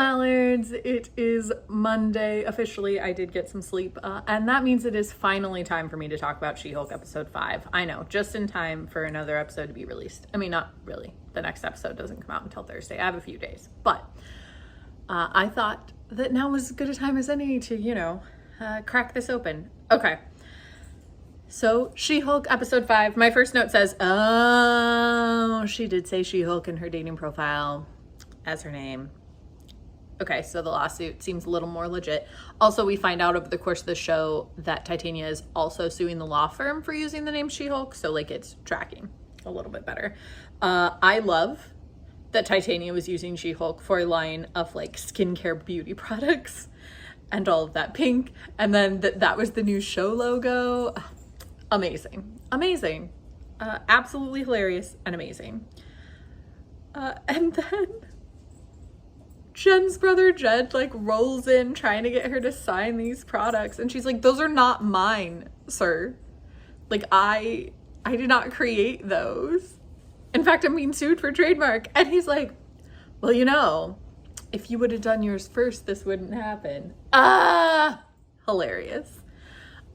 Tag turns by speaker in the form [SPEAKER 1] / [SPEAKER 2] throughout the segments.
[SPEAKER 1] Mallards. It is Monday. Officially, I did get some sleep, and that means it is finally time for me to talk about She-Hulk episode 5. I know, just in time for another episode to be released. I mean, not really. The next episode doesn't come out until Thursday. I have a few days, but I thought that now was as good a time as any to, crack this open. Okay. So, She-Hulk episode 5. My first note says, oh, she did say She-Hulk in her dating profile as her name. Okay, so the lawsuit seems a little more legit. Also, we find out over the course of the show that Titania is also suing the law firm for using the name She-Hulk, so it's tracking a little bit better. I love that Titania was using She-Hulk for a line of skincare beauty products and all of that pink, and then that was the new show logo. Amazing. Absolutely hilarious and amazing. And then Jen's brother Jed rolls in trying to get her to sign these products, and she's like, those are not mine, sir. I did not create those. In fact, I'm being sued for trademark. And he's like, well, if you would have done yours first, this wouldn't happen. Hilarious.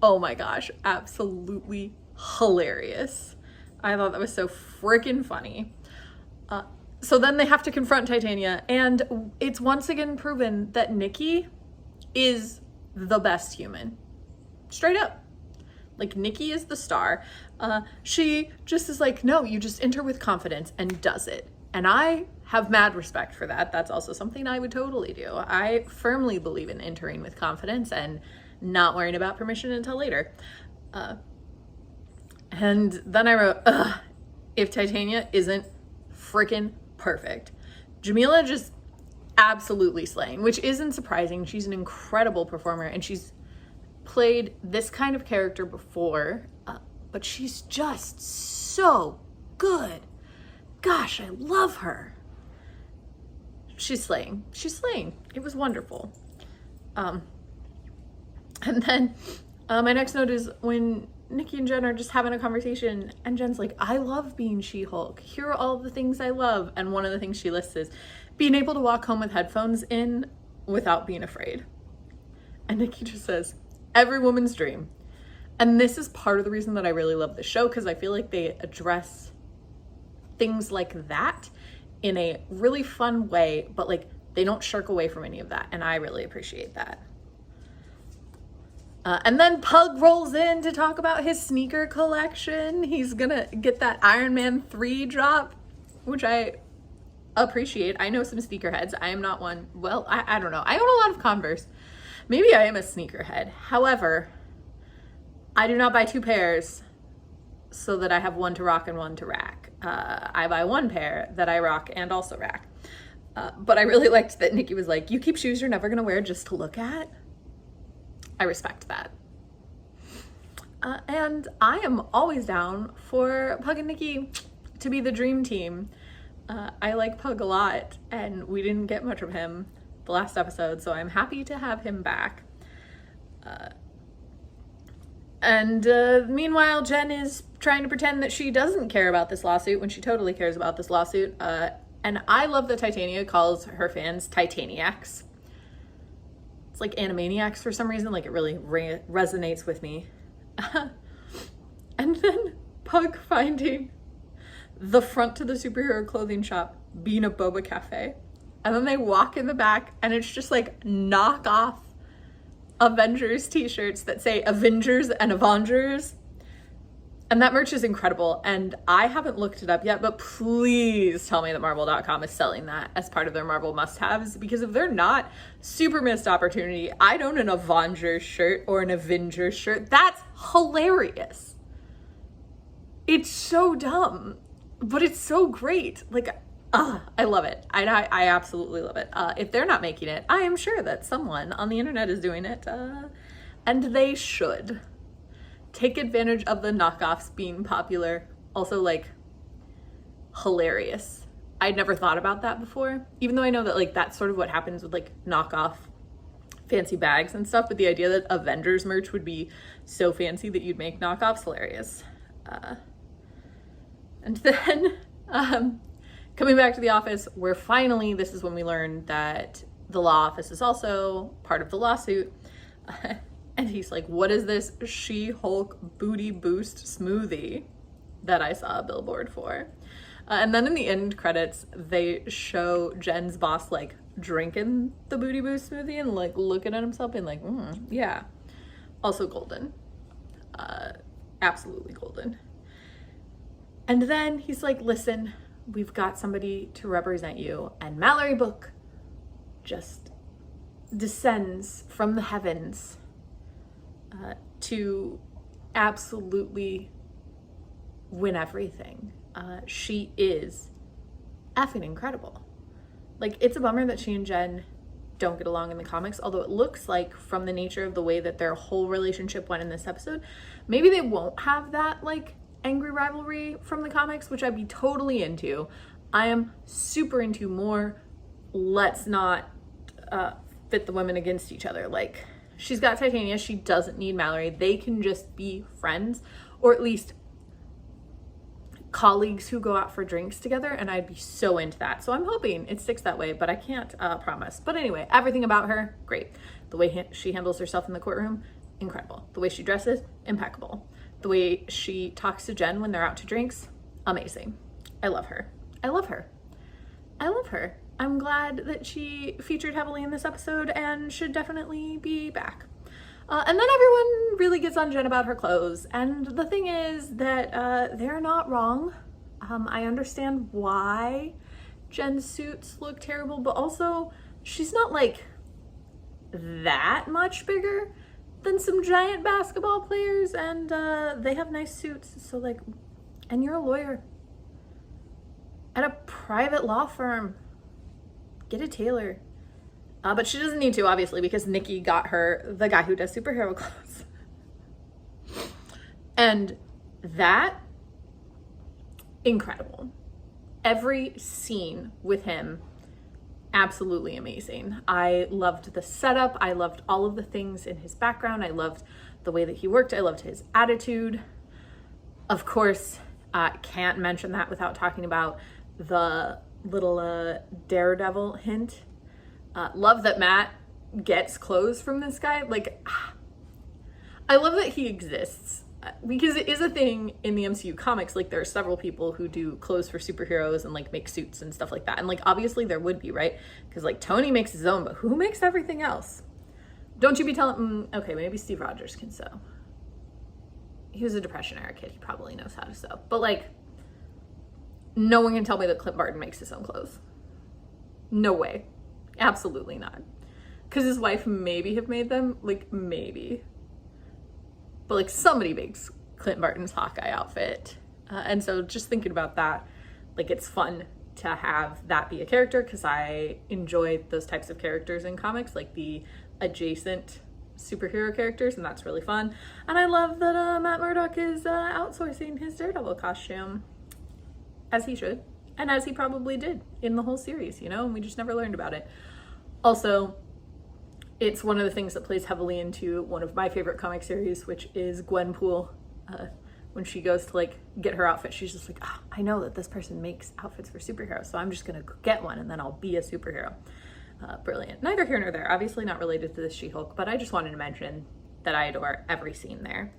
[SPEAKER 1] Oh my gosh, absolutely hilarious. I thought that was so freaking funny. So then they have to confront Titania, and it's once again proven that Nikki is the best human. Straight up. Nikki is the star. She just is no, you just enter with confidence and does it. And I have mad respect for that. That's also something I would totally do. I firmly believe in entering with confidence and not worrying about permission until later. And then I wrote, if Titania isn't freaking perfect. Jamila just absolutely slaying, which isn't surprising. She's an incredible performer, and she's played this kind of character before, but she's just so good. Gosh, I love her. She's slaying. It was wonderful. And then my next note is when Nikki and Jen are just having a conversation, and Jen's like, I love being She-Hulk. Here are all the things I love. And one of the things she lists is being able to walk home with headphones in without being afraid. And Nikki just says, every woman's dream. And this is part of the reason that I really love the show, because I feel like they address things like that in a really fun way, but they don't shirk away from any of that. And I really appreciate that. And then Pug rolls in to talk about his sneaker collection. He's gonna get that Iron Man 3 drop, which I appreciate. I know some sneakerheads. I am not one. Well, I don't know. I own a lot of Converse. Maybe I am a sneakerhead. However, I do not buy two pairs so that I have one to rock and one to rack. I buy one pair that I rock and also rack. But I really liked that Nikki was like, you keep shoes you're never gonna wear just to look at. I respect that. And I am always down for Pug and Nikki to be the dream team. I like Pug a lot, and we didn't get much of him the last episode, so I'm happy to have him back. Meanwhile, Jen is trying to pretend that she doesn't care about this lawsuit when she totally cares about this lawsuit. And I love that Titania calls her fans Titaniacs. It's like Animaniacs for some reason. It really resonates with me. And then Pug finding the front to the superhero clothing shop being a boba cafe. And then they walk in the back, and it's just knockoff Avengers t-shirts that say Avengers and Avengers. And that merch is incredible. And I haven't looked it up yet, but please tell me that Marvel.com is selling that as part of their Marvel must-haves, because if they're not, super missed opportunity. I own an Avengers shirt or an Avengers shirt. That's hilarious. It's so dumb, but it's so great. I love it. I absolutely love it. If they're not making it, I am sure that someone on the internet is doing it, and they should take advantage of the knockoffs being popular. Also, hilarious. I'd never thought about that before, even though I know that that's sort of what happens with knockoff fancy bags and stuff, but the idea that Avengers merch would be so fancy that you'd make knockoffs, hilarious. And then coming back to the office, where finally, this is when we learn that the law office is also part of the lawsuit. And he's like, what is this She-Hulk booty boost smoothie that I saw a billboard for? And then in the end credits, they show Jen's boss like drinking the booty boost smoothie and like looking at himself and like, yeah. Also golden. Absolutely golden. And then he's like, listen, we've got somebody to represent you. And Mallory Book just descends from the heavens to absolutely win everything. She is effing incredible. Like, it's a bummer that she and Jen don't get along in the comics, although it looks like from the nature of the way that their whole relationship went in this episode, maybe they won't have that like angry rivalry from the comics, which I'd be totally into. I am super into more let's not fit the women against each other. Like, she's got Titania, she doesn't need Mallory. They can just be friends, or at least colleagues who go out for drinks together, and I'd be so into that. So I'm hoping it sticks that way, but I can't promise. But anyway, everything about her, great. The way she handles herself in the courtroom, incredible. The way she dresses, impeccable. The way she talks to Jen when they're out to drinks, amazing. I love her. I love her. I love her. I'm glad that she featured heavily in this episode and should definitely be back. And then everyone really gets on Jen about her clothes. And the thing is that they're not wrong. I understand why Jen's suits look terrible, but also she's not like that much bigger than some giant basketball players, and they have nice suits. So like, and you're a lawyer at a private law firm. Get a tailor. But she doesn't need to, obviously, because Nikki got her the guy who does superhero clothes. And that, incredible. Every scene with him, absolutely amazing. I loved the setup. I loved all of the things in his background. I loved the way that he worked. I loved his attitude. Of course, can't mention that without talking about the little Daredevil hint. Love that Matt gets clothes from this guy. Like, I love that he exists, because it is a thing in the MCU comics. Like, there are several people who do clothes for superheroes and like make suits and stuff like that. And like, obviously there would be, right? Because like Tony makes his own, but who makes everything else? Don't you be telling, okay, maybe Steve Rogers can sew. He was a Depression era kid. He probably knows how to sew. But like, no one can tell me that Clint Barton makes his own clothes. No way. Absolutely not. Because his wife maybe have made them, like maybe. But like somebody makes Clint Barton's Hawkeye outfit. And so just thinking about that, like it's fun to have that be a character, because I enjoy those types of characters in comics, like the adjacent superhero characters, and that's really fun. And I love that Matt Murdock is outsourcing his Daredevil costume, as he should. And as he probably did in the whole series, you know, and we just never learned about it. Also, it's one of the things that plays heavily into one of my favorite comic series, which is Gwenpool. When she goes to like get her outfit, she's just like, oh, I know that this person makes outfits for superheroes, so I'm just gonna get one and then I'll be a superhero. Brilliant. Neither here nor there, obviously not related to the She-Hulk, but I just wanted to mention that I adore every scene there.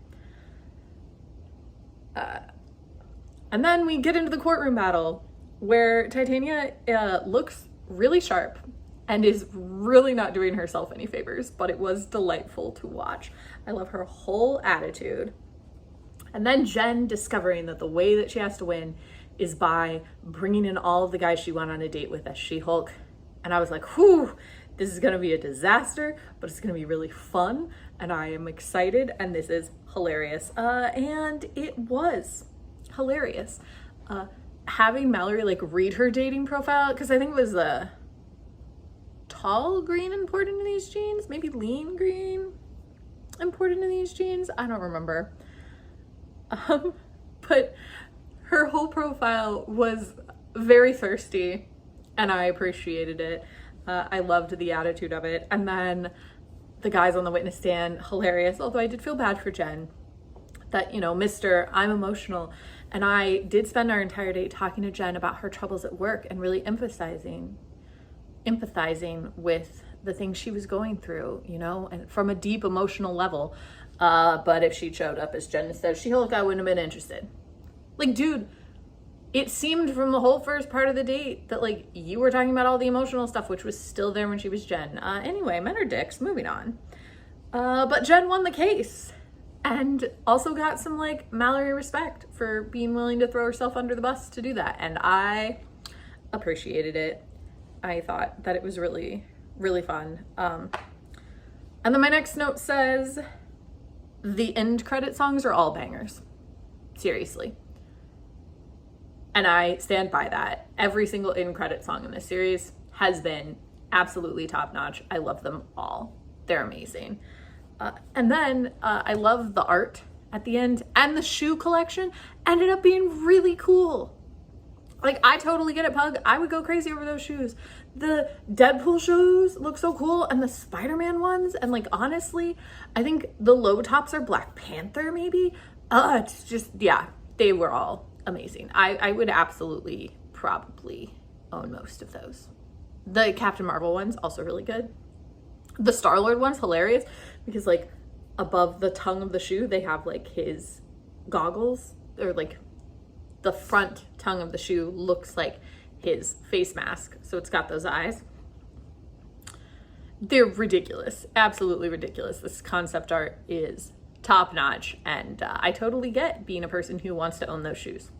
[SPEAKER 1] And then we get into the courtroom battle, where Titania looks really sharp and is really not doing herself any favors, but it was delightful to watch. I love her whole attitude. And then Jen discovering that the way that she has to win is by bringing in all of the guys she went on a date with as She-Hulk. And I was like, whew, this is gonna be a disaster, but it's gonna be really fun, and I am excited, and this is hilarious. And it was hilarious. Having Mallory like read her dating profile, because I think it was tall green important in these jeans, maybe lean green important in these jeans, I don't remember. But her whole profile was very thirsty, and I appreciated it. I loved the attitude of it. And then the guys on the witness stand, hilarious, although I did feel bad for Jen, that, you know, Mr. I'm emotional. And I did spend our entire date talking to Jen about her troubles at work and really emphasizing empathizing with the things she was going through, you know, and from a deep emotional level. But if she showed up as Jen instead of She-Hulk, I wouldn't have been interested. Like, dude, it seemed from the whole first part of the date that, like, you were talking about all the emotional stuff, which was still there when she was Jen. Anyway, men are dicks. Moving on. But Jen won the case and also got some, like, Mallory respect for being willing to throw herself under the bus to do that. And I appreciated it. I thought that it was really, really fun. And then my next note says, the end credit songs are all bangers. Seriously. And I stand by that. Every single end credit song in this series has been absolutely top notch. I love them all. They're amazing. And then I love the art at the end, and the shoe collection ended up being really cool. Like, I totally get it, Pug. I would go crazy over those shoes. The Deadpool shoes look so cool, and the Spider-Man ones, and, like, honestly, I think the low tops are Black Panther, maybe. It's just, yeah, they were all amazing. I would absolutely probably own most of those. The Captain Marvel ones, also really good. The Star-Lord one's hilarious because, like, above the tongue of the shoe, they have, like, his goggles, or, like, the front tongue of the shoe looks like his face mask. So it's got those eyes. They're ridiculous. Absolutely ridiculous. This concept art is top notch. And I totally get being a person who wants to own those shoes.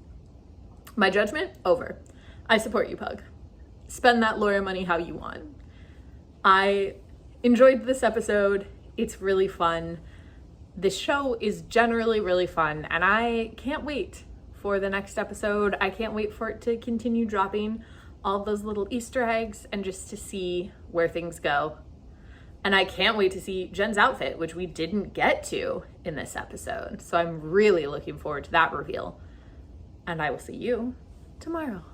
[SPEAKER 1] My judgment, over. I support you, Pug. Spend that lawyer money how you want. I enjoyed this episode. It's really fun. This show is generally really fun. And I can't wait for the next episode. I can't wait for it to continue dropping all those little Easter eggs and just to see where things go. And I can't wait to see Jen's outfit, which we didn't get to in this episode. So I'm really looking forward to that reveal. And I will see you tomorrow.